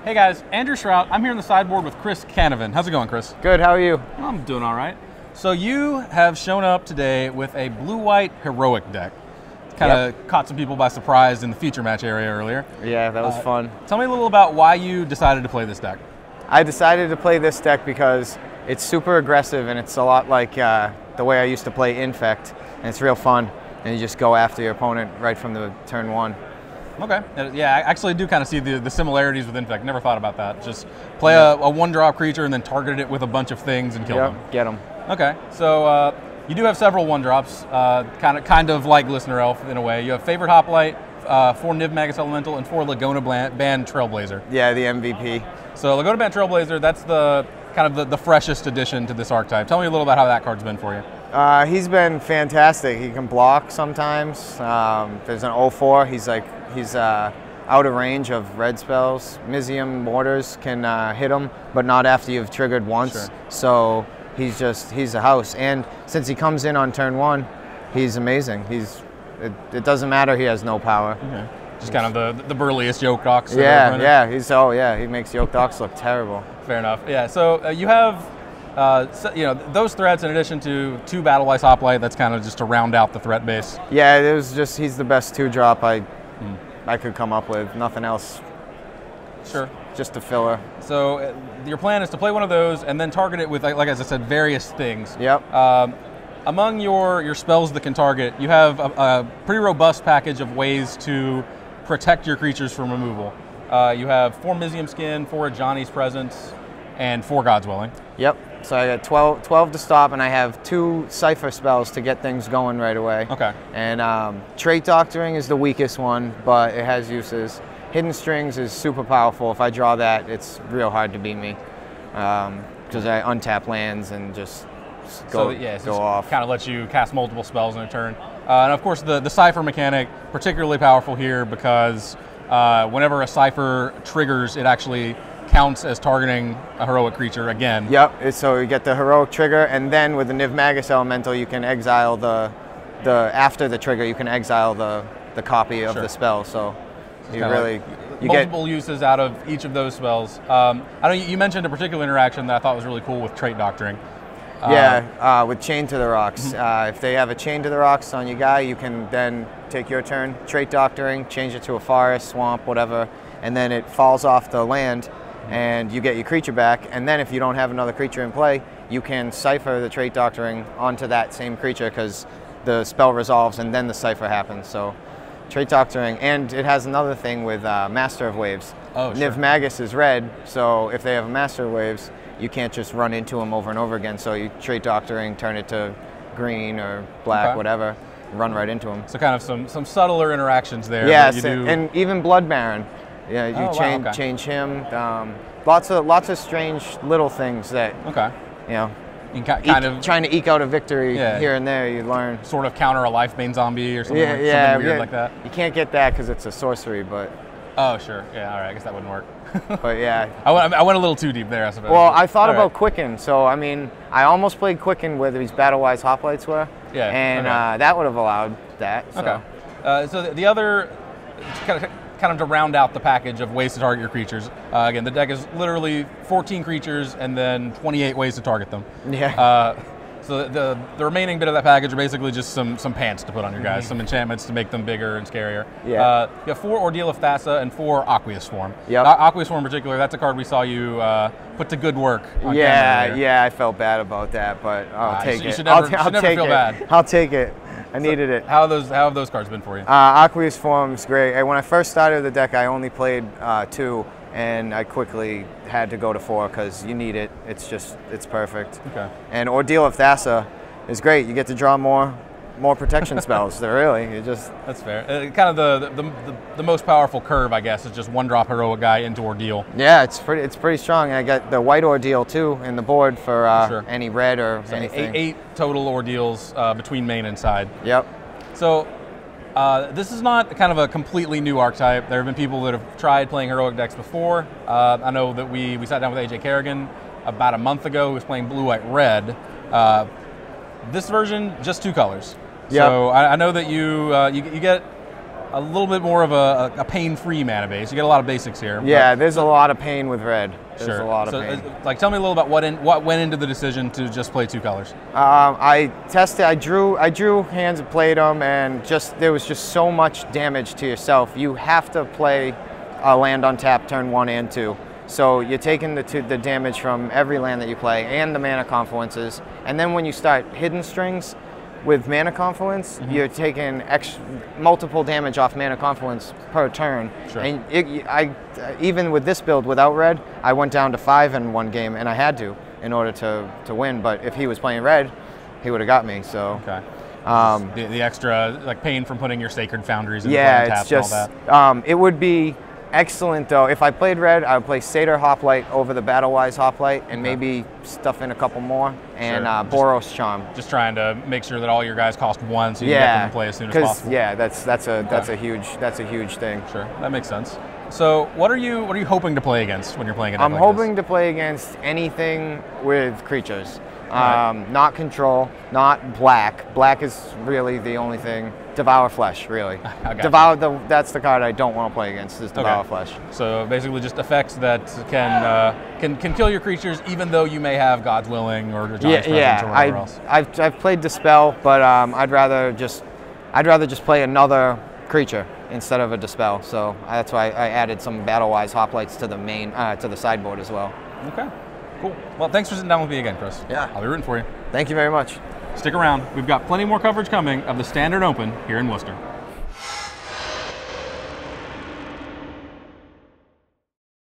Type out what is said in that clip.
Hey guys, Andrew Shrout. I'm here in the sideboard with Chris Canavan. How's it going, Chris? Good, how are you? I'm doing all right. So you have shown up today with a blue-white heroic deck. Kind of caught some people by surprise in the feature match area earlier. Yeah, that was fun. Tell me a little about why you decided to play this deck. I decided to play this deck because it's super aggressive and it's a lot like the way I used to play Infect, and it's real fun. And you just go after your opponent right from the turn one. Okay. Yeah, I actually do kind of see the similarities with Infect. Never thought about that. Just play a one-drop creature and then target it with a bunch of things and kill them. Get them. Okay, so you do have several one-drops, kind of like Listener Elf in a way. You have Favorite Hoplite, 4 Niv Magus Elemental, and 4 Laguna Band Trailblazer. Yeah, the MVP. So Laguna Band Trailblazer, that's the kind of the freshest addition to this archetype. Tell me a little about how that card's been for you. He's been fantastic. He can block sometimes. There's an 0/4. He's out of range of red spells. Mizium Mortars can hit him, but not after you've triggered once. Sure. So he's a house. And since he comes in on turn one, he's amazing. It doesn't matter. He has no power. Okay. Just kind of the burliest Yoke Docs. Yeah. He makes Yoke Docs look terrible. Fair enough. Yeah. So you have. Those threats in addition to 2 Battle-Wise Hoplite, that's kind of just to round out the threat base. Yeah, it was just, he's the best 2-drop I could come up with. Nothing else. Sure. Just a filler. So your plan is to play one of those and then target it with, like as I said, various things. Yep. Among your spells that can target, you have a pretty robust package of ways to protect your creatures from removal. You have 4 Mizium Skin, 4 Johnny's Presence, and 4 God's Willing. Yep. So I got 12 to stop, and I have 2 Cypher spells to get things going right away. Okay. And Trait Doctoring is the weakest one, but it has uses. Hidden Strings is super powerful. If I draw that, it's real hard to beat me because I untap lands and just go off. Kind of lets you cast multiple spells in a turn. And of course, the Cypher mechanic, particularly powerful here because whenever a Cypher triggers, it actually counts as targeting a heroic creature again. Yep, so you get the heroic trigger, and then with the Niv Magus Elemental, you can exile after the trigger, you can exile the copy of the spell. So you get multiple uses out of each of those spells. I know you mentioned a particular interaction that I thought was really cool with Trait Doctoring. With Chain to the Rocks. If they have a Chain to the Rocks on your guy, you can then take your turn, Trait Doctoring, change it to a forest, swamp, whatever, and then it falls off the land, and you get your creature back. And then if you don't have another creature in play, you can Cypher the Trait Doctoring onto that same creature because the spell resolves and then the Cypher happens. So Trait Doctoring, and it has another thing with Master of Waves. Oh, sure. Niv Magus is red, so if they have a Master of Waves, you can't just run into them over and over again. So you Trait Doctoring, turn it to green or black, whatever, run right into them. So kind of some subtler interactions there. Yes, and even Blood Baron. Yeah, you change him. Lots of strange little things that you can trying to eke out a victory here and there. You learn sort of counter a Lifebane zombie or something, something weird like that. You can't get that because it's a sorcery, but oh sure, yeah, all right, I guess that wouldn't work. But yeah, I went a little too deep there, I suppose. Well, I thought about Quicken, so I mean, I almost played Quicken where these Battle-Wise Hoplites were, and that would have allowed that. So. Okay. So the other kind of to round out the package of ways to target your creatures. Again, the deck is literally 14 creatures and then 28 ways to target them. Yeah. So the remaining bit of that package are basically just some pants to put on your guys, some enchantments to make them bigger and scarier. Yeah. You have 4 Ordeal of Thassa and 4 Aqueous Swarm. Yep. Aqueous Swarm in particular, that's a card we saw you put to good work on camera. Yeah, I felt bad about that, but I'll take it. You should never feel bad. I'll take it. I needed it. How have those cards been for you? Aqueous Form's great. When I first started the deck, I only played 2, and I quickly had to go to 4 because you need it. It's perfect. Okay. And Ordeal of Thassa is great. You get to draw more protection spells. That's fair. Kind of the most powerful curve, I guess, is just 1-drop heroic guy into Ordeal. Yeah, it's pretty strong. And I got the white Ordeal too in the board for any red or anything. 8 total Ordeals between main and side. Yep. So this is not kind of a completely new archetype. There have been people that have tried playing heroic decks before. I know that we sat down with AJ Kerrigan about a month ago who was playing blue, white, red. This version, just 2 colors. Yep. So I know that you get a little bit more of a pain-free mana base. You get a lot of basics here. Yeah, there's a lot of pain with red. There's a lot of pain. Like, tell me a little about what went into the decision to just play 2 colors. I tested. I drew hands and played them, and there was just so much damage to yourself. You have to play a land on tap turn 1 and 2. So you're taking the damage from every land that you play and the mana confluences, and then when you start hidden strings with mana confluence, you're taking multiple damage off mana confluence per turn. Sure. And even with this build without red, I went down to 5 in one game, and I had to in order to win. But if he was playing red, he would have got me. So okay. The extra like pain from putting your Sacred Foundries in yeah, the it's just and all that. It would be excellent though. If I played red, I would play Satyr Hoplite over the Battle-Wise Hoplite, and maybe stuff in a couple more, and Boros Charm. Just trying to make sure that all your guys cost 1, so you can get them to play as soon as possible. Yeah, that's a huge thing. Sure, that makes sense. So what are you hoping to play against when you're playing a deck I'm like hoping this? to play against anything with creatures. Right. Not control, not black. Black is really the only thing. Devour Flesh, really. That's the card I don't want to play against, is Devour Flesh. So basically just effects that can kill your creatures, even though you may have God's Willing or Johnny's Presence or whatever else. I've played Dispel, but I'd rather just play another creature instead of a Dispel. So that's why I added some Battle-Wise Hoplites to the main to the sideboard as well. Okay. Cool. Well, thanks for sitting down with me again, Chris. Yeah. I'll be rooting for you. Thank you very much. Stick around. We've got plenty more coverage coming of the Standard Open here in Worcester.